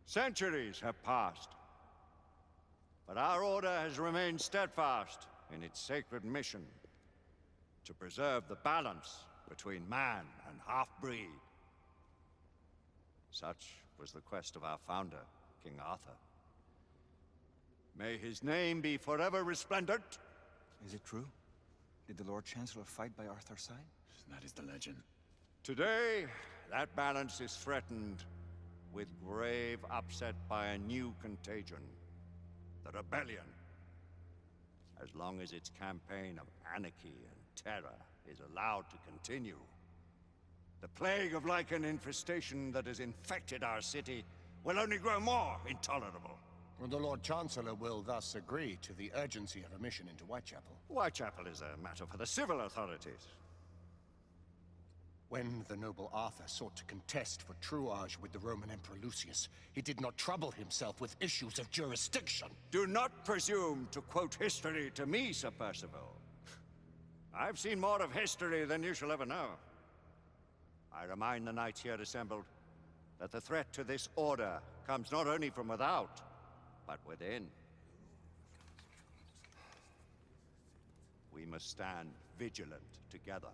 Centuries have passed, but our order has remained steadfast in its sacred mission to preserve the balance between man and half-breed. Such was the quest of our founder, King Arthur. May his name be forever resplendent. Is it true? Did the Lord Chancellor fight by Arthur's side? That is the legend. Today, that balance is threatened with grave upset by a new contagion, the rebellion. As long as its campaign of anarchy and terror is allowed to continue, the plague of lichen infestation that has infected our city will only grow more intolerable. And the Lord Chancellor will thus agree to the urgency of a mission into Whitechapel. Whitechapel is a matter for the civil authorities. When the noble Arthur sought to contest for truage with the Roman Emperor Lucius, he did not trouble himself with issues of jurisdiction. Do not presume to quote history to me, Sir Percival. I've seen more of history than you shall ever know. I remind the knights here assembled that the threat to this order comes not only from without, but within. We must stand vigilant together,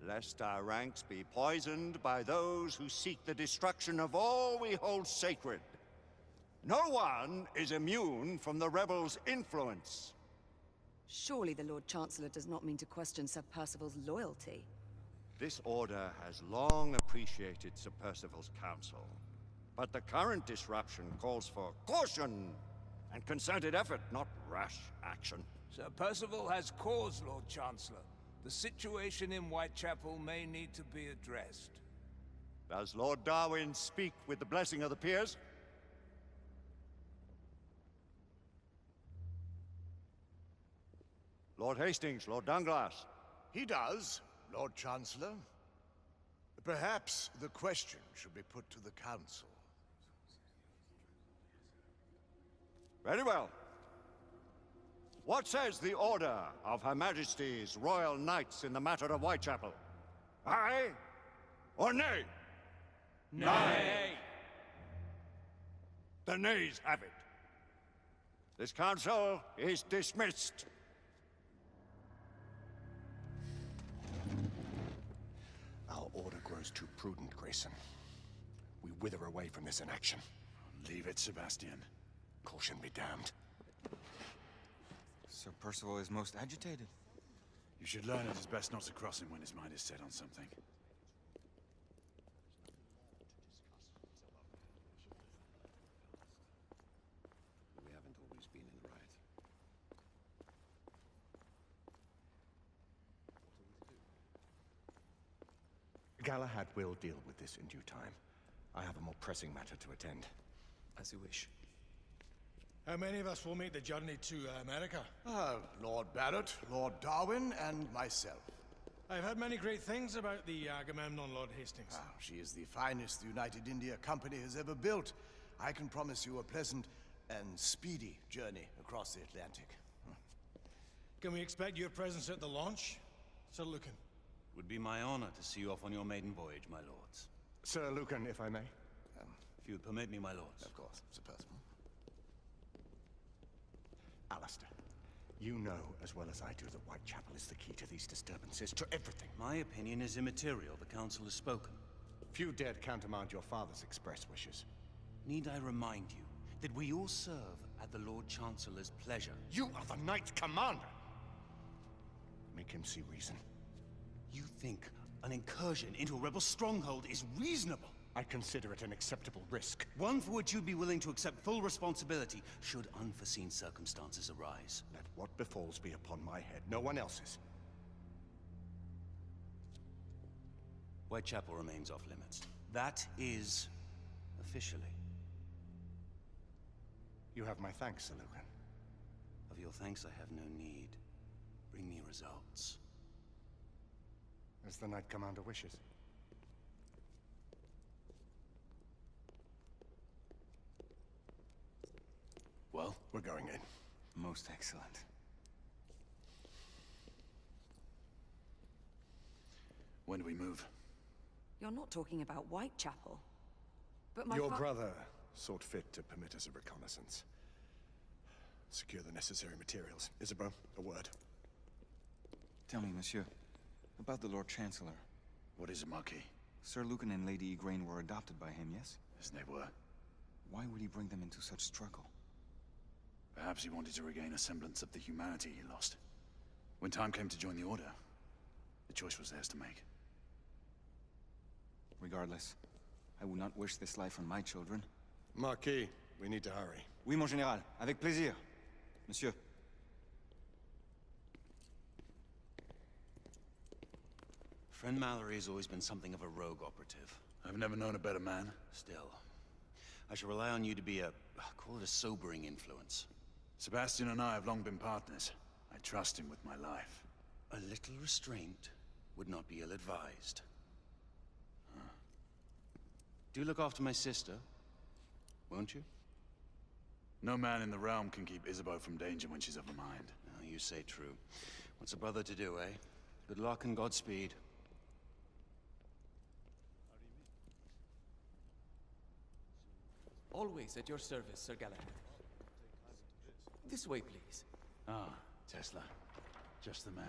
lest our ranks be poisoned by those who seek the destruction of all we hold sacred. No one is immune from the rebels' influence. Surely the Lord Chancellor does not mean to question Sir Percival's loyalty. This order has long appreciated Sir Percival's counsel, but the current disruption calls for caution and concerted effort, not rash action. Sir Percival has cause, Lord Chancellor. The situation in Whitechapel may need to be addressed. Does Lord Darwin speak with the blessing of the peers? Lord Hastings, Lord Dunglass. He does, Lord Chancellor. Perhaps the question should be put to the Council. Very well. What says the Order of Her Majesty's Royal Knights in the matter of Whitechapel? Aye or nay? Nay! The nays have it. This council is dismissed. Our order grows too prudent, Grayson. We wither away from this inaction. Leave it, Sebastian. Caution be damned. Sir Percival is most agitated. You should learn it is best not to cross him when his mind is set on something. We haven't always been in the right. Galahad will deal with this in due time. I have a more pressing matter to attend. As you wish. How many of us will make the journey to America? Lord Barrett, Lord Darwin, and myself. I've heard many great things about the Agamemnon, Lord Hastings. She is the finest the United India Company has ever built. I can promise you a pleasant and speedy journey across the Atlantic. Can we expect your presence at the launch, Sir Lucan? It would be my honor to see you off on your maiden voyage, my lords. Sir Lucan, if I may. If you would permit me, my lords. Of course, Sir Percival. Alistair, you know as well as I do that Whitechapel is the key to these disturbances, to everything. My opinion is immaterial. The council has spoken. Few dared countermand your father's express wishes. Need I remind you that we all serve at the Lord Chancellor's pleasure? You are the Knight Commander! Make him see reason. You think an incursion into a rebel stronghold is reasonable? I consider it an acceptable risk. One for which you'd be willing to accept full responsibility should unforeseen circumstances arise. Let what befalls be upon my head, no one else's. Whitechapel remains off limits. That is officially. You have my thanks, Sir Lucan. Of your thanks I have no need. Bring me results. As the Knight Commander wishes. Well, We're going in. Most excellent. when do we move? You're not talking about Whitechapel. But my Your brother sought fit to permit us a reconnaissance. Secure the necessary materials. Isabeau, a word. Tell me, monsieur, about the Lord Chancellor. What is it, Marquis? Sir Lucan and Lady Igraine were adopted by him, yes? As they were. Why would he bring them into such struggle? Perhaps he wanted to regain a semblance of the humanity he lost. When time came to join the Order, the choice was theirs to make. Regardless, I would not wish this life on my children. Marquis, we need to hurry. Oui, mon général. Avec plaisir. Monsieur. Friend Mallory has always been something of a rogue operative. I've never known a better man. Still, I shall rely on you to be call it a sobering influence. Sebastian and I have long been partners. I trust him with my life. A little restraint would not be ill-advised. Do look after my sister, won't you? No man in the realm can keep Isabeau from danger when she's of a mind. Oh, you say true. What's a brother to do, eh? Good luck and Godspeed. Always at your service, Sir Galahad. This way, please. Ah, Tesla. Just the man.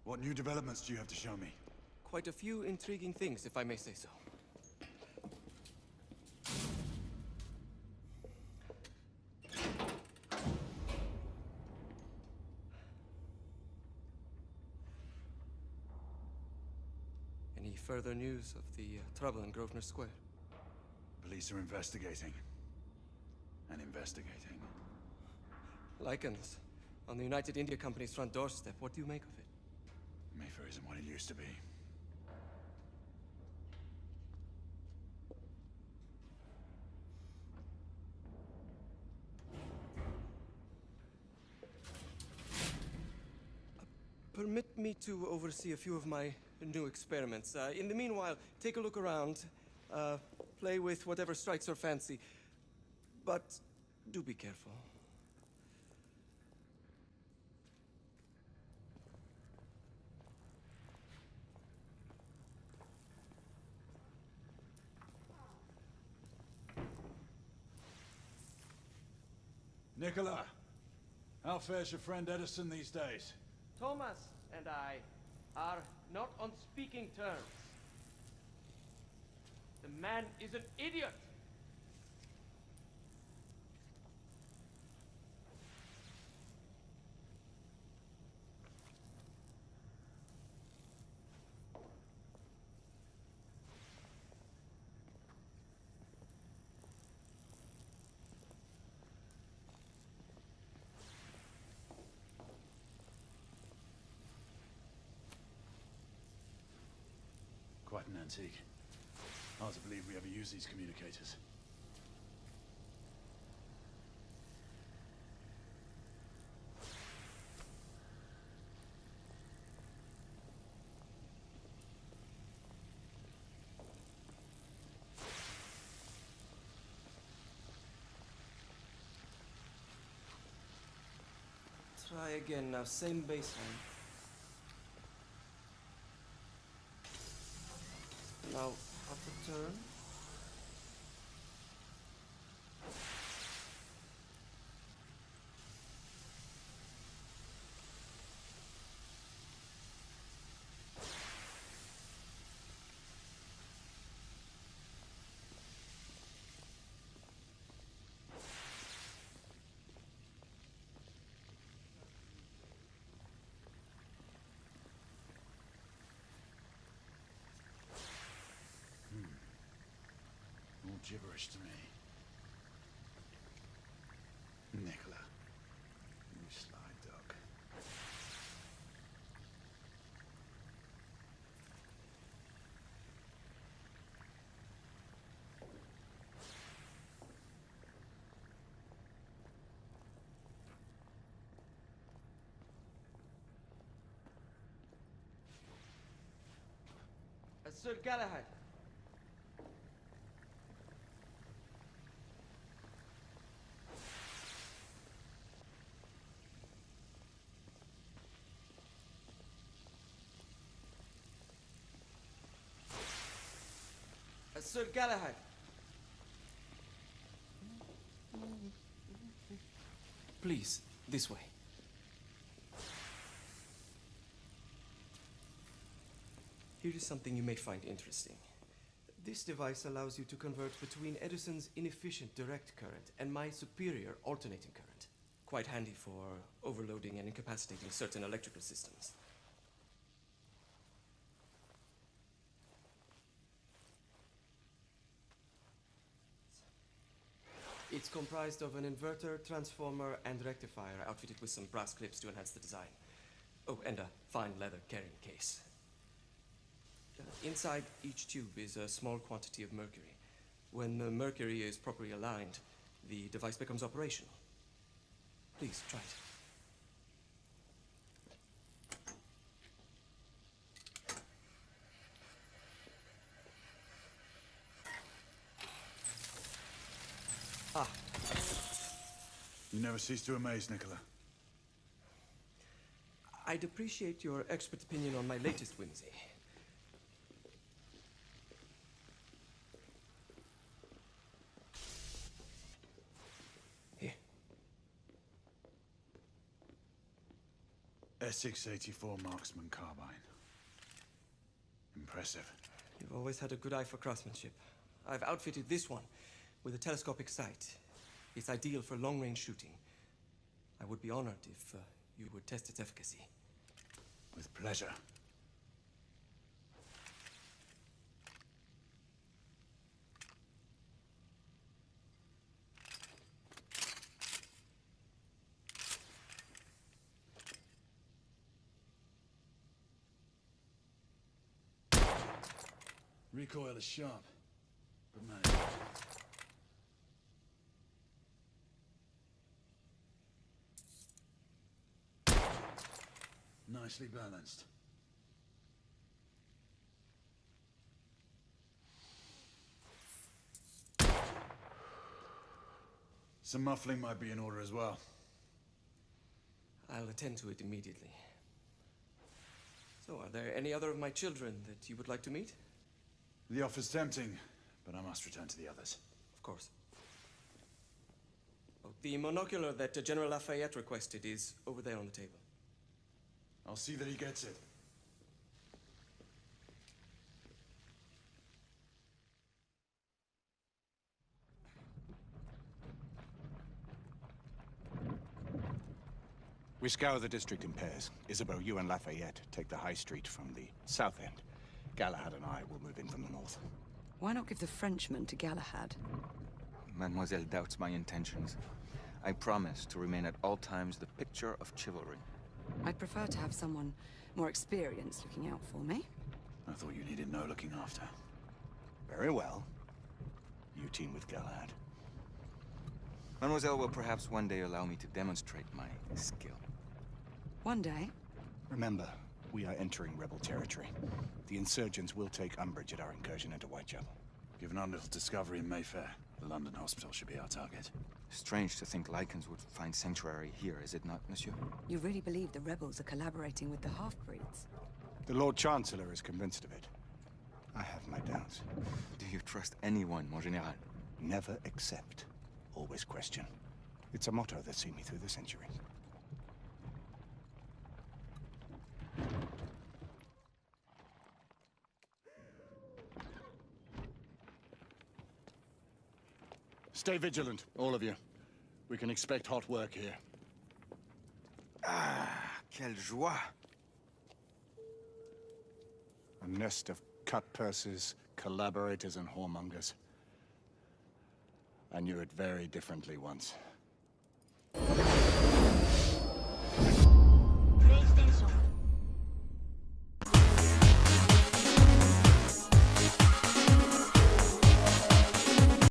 What new developments do you have to show me? Quite a few intriguing things, if I may say so. Any further news of the trouble in Grosvenor Square? Police are investigating. And investigating. Lycans, on the United India Company's front doorstep. What do you make of it? Mayfair isn't what it used to be. Permit me to oversee a few of my new experiments. In the meanwhile, take a look around. Play with whatever strikes your fancy. But do be careful. Nicola, how fares your friend Edison these days? Thomas and I are not on speaking terms. The man is an idiot! Quite an antique. Hard to believe we ever use these communicators. Try again now, same baseline. Now, half a turn. All gibberish to me. Nicola, you sly dog. Sir Galahad. Sir Galahad. Please, this way. Here is something you may find interesting. This device allows you to convert between Edison's inefficient direct current and my superior alternating current. Quite handy for overloading and incapacitating certain electrical systems. It's comprised of an inverter, transformer, and rectifier outfitted with some brass clips to enhance the design. Oh, and a fine leather carrying case. Inside each tube is a small quantity of mercury. When the mercury is properly aligned, the device becomes operational. Please, try it. Ah. You never cease to amaze, Nicola. I'd appreciate your expert opinion on my latest whimsy. Here. S684 Marksman Carbine. Impressive. You've always had a good eye for craftsmanship. I've outfitted this one with a telescopic sight. It's ideal for long-range shooting. I would be honored if you would test its efficacy. With pleasure. Recoil is sharp, but manageable. Nicely balanced. Some muffling might be in order as well. I'll attend to it immediately. So, are there any other of my children that you would like to meet? The offer's tempting, but I must return to the others. Of course. Oh, the monocular that General Lafayette requested is over there on the table. I'll see that he gets it. We scour the district in pairs. Isabeau, you and Lafayette take the high street from the south end. Galahad and I will move in from the north. Why not give the Frenchman to Galahad? Mademoiselle doubts my intentions. I promise to remain at all times the picture of chivalry. I'd prefer to have someone more experienced looking out for me. I thought you needed no looking after. Very well. You team with Galahad. Mademoiselle will perhaps one day allow me to demonstrate my skill. One day? Remember, we are entering rebel territory. The insurgents will take umbrage at our incursion into Whitechapel. Given our little discovery in Mayfair, the London hospital should be our target. Strange to think Lycans would find sanctuary here, is it not, monsieur? You really believe the rebels are collaborating with the half-breeds? The Lord Chancellor is convinced of it. I have my doubts. Do you trust anyone, mon général? Never accept. Always question. It's a motto that's seen me through the centuries. Stay vigilant, all of you. We can expect hot work here. Ah, quelle joie! A nest of cut-purses, collaborators, and whoremongers. I knew it very differently once.